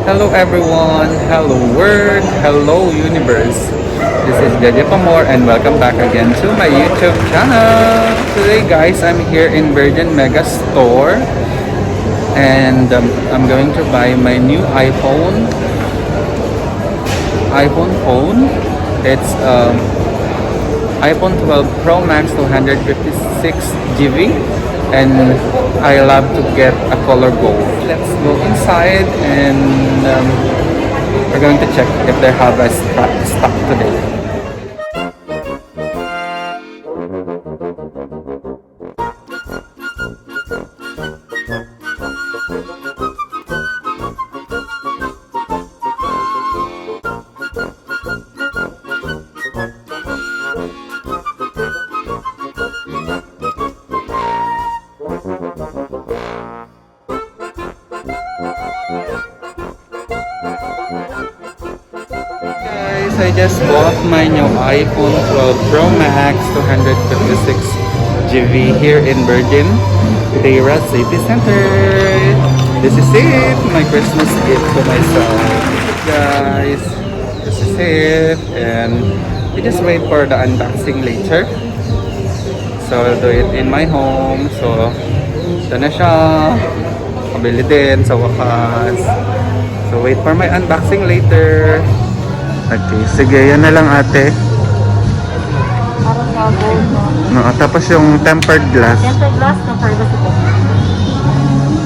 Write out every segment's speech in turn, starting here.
Hello everyone, hello world, hello universe. This is Jaja Pamor and welcome back again to my YouTube channel. Today guys, I'm here in Virgin Mega Store and I'm going to buy my new iPhone phone. It's iPhone 12 Pro Max 256 GB and I love to get a color gold. Let's go inside and we're going to check if they have a stock today. Guys, I just bought my new iPhone 12 Pro Max 256 GB here in Virgin Dera City Center. This is it, my Christmas gift to myself. Guys, this is it, and we just wait for the unboxing later. So I'll do it in my home. So ito na siya. Kabili din sa wakas. So wait for my unboxing later. Okay, sige, yan na lang ate. Parang gold, no? No, tapos yung tempered glass. Tempered glass na privacy po.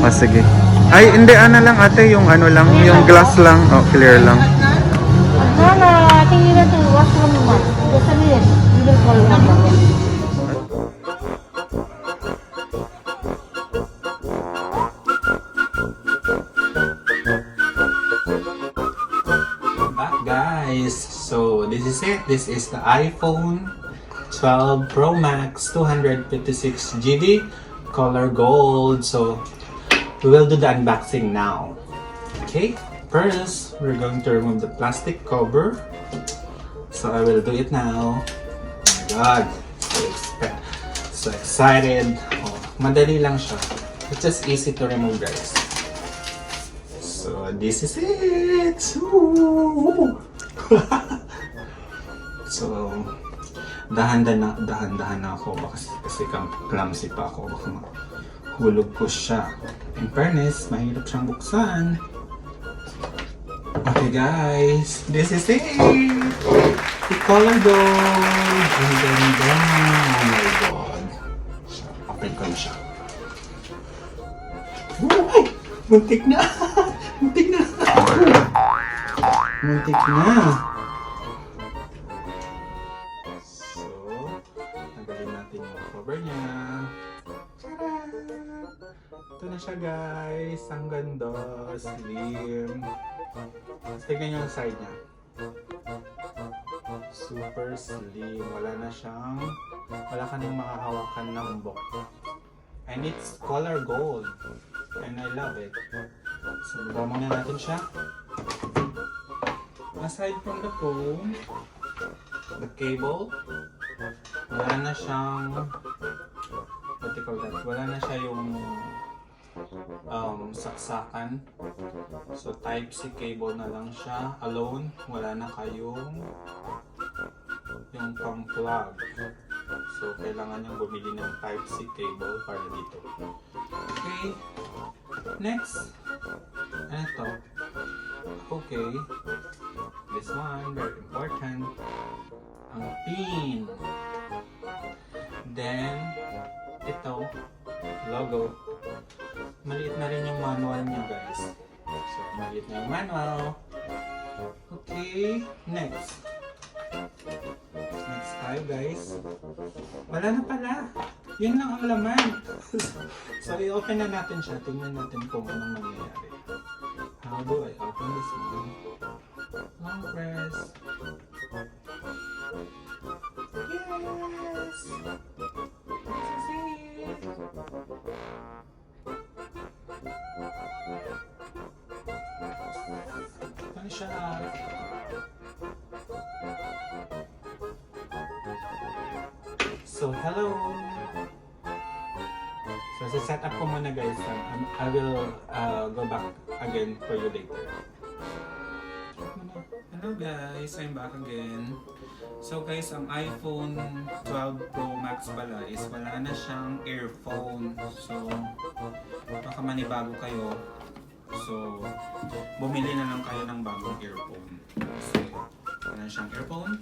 Oh, sige. Ay, hindi, ano lang ate, yung ano lang, yung glass lang. Oh, clear lang. Nana, tingin na ito. Wash mo naman. Gusto niya. Hindi ko lang. Guys, so this is it. This is the iPhone 12 Pro Max 256 GB color gold. So we will do the unboxing now. Okay, first we're going to remove the plastic cover. So I will do it now. Oh my god, so excited. Oh, madali lang siya. It's just easy to remove, guys. So this is it. Ooh. So dahan-dahan na ako kasi clumsy pa ako, baka mahulog ko siya. In fairness, mahirap siyang buksan. Okay guys, this is it. The color gold. Ang ganda. Oh my god. Open ko na siya. Ay! Muntik na! Muntik na! Muntik na! So, tanggalin natin yung cover niya. Tara! Ito na siya guys. Ang ganda. Slim. Tignan nyo yung side niya. Super slim. Wala ka nang makahawakan ng book. And it's color gold. And I love it. So, baba muna natin siya. Aside from the phone, the cable, wala na siyang, what do you call that? Wala na siya yung saksakan. So, Type-C cable na lang siya. Alone, wala na kayong yung pang-plug. So, kailangan nyo bumili ng Type-C cable para dito. Okay. Next. Ano to? Okay. This one, very important. Ang pin. Then, ito, logo. Maliit na rin yung manual niya, guys. So, maliit na yung manual. Okay. Next. Next tayo, guys. Wala na pala. Yun lang ang laman. So, i-open na natin siya. Tingnan natin kung anong mangyayari. How do I open this one? Long press. Yes! See? Ano siya? So, hello! So, set up ko muna guys. I will go back again for you later. Hello guys, I'm back again. So guys, ang iPhone 12 Pro Max pala is wala na siyang earphone. So, baka manibago kayo. So, bumili na lang kayo ng bagong earphone. Kasi wala na siyang earphone.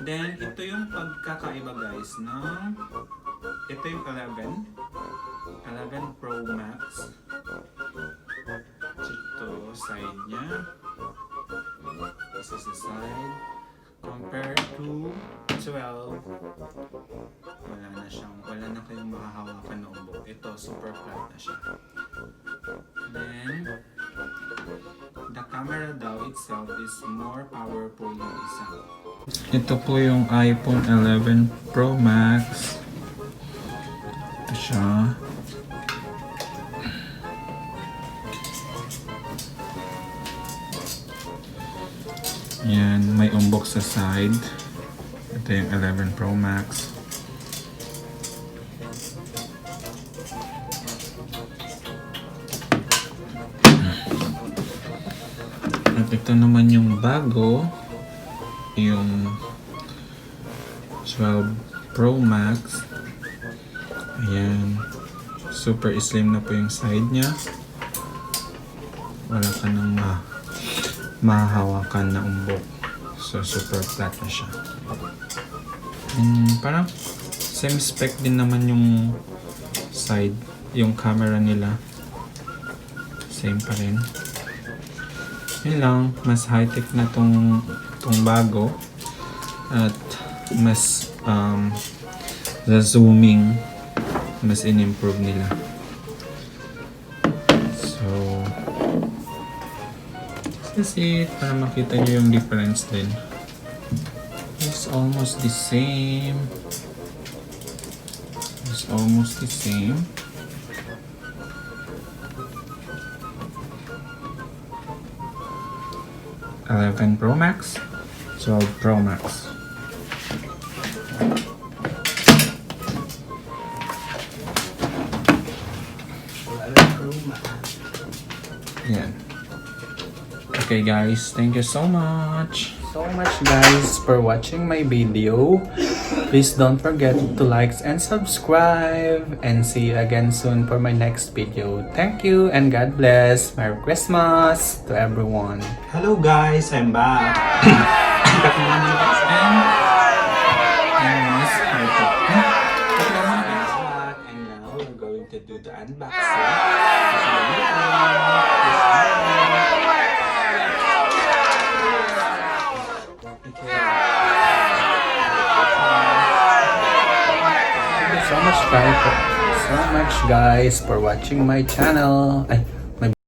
Then, ito yung pagkakaiba guys ng... Ito yung 11 Pro Max. Ito, side niya. This is the side. Compared to 12, wala na kayong mahahawakan na umbok. Ito, super flat na siya. Then, the camera daw itself is more powerful yung isa. Ito po yung iPhone 11 Pro Max. Ito siya. Yan, may umbok sa side. Ito yung 11 Pro Max. At ito naman yung bago, yung 12 Pro Max. Ayan, super slim na po yung side niya. Wala ka nang mahahawakan na umbok. So, super flat na siya. Parang same spec din naman yung side, yung camera nila. Same pa rin. Yun lang, mas high-tech na tong bago. At mas the zooming, mas in-improve nila. This is it, para makita nyo yung difference din. It's almost the same. It's almost the same. (11 Pro Max, 12 Pro Max. Yan. Okay guys, thank you so much guys for watching my video. Please don't forget to like and subscribe, and see you again soon for my next video. Thank you and God bless. Merry Christmas to everyone. Hello guys, I'm back. Back naman yung guys and mas high-tech. And now we're going to do the unboxing. So much guys for watching my channel.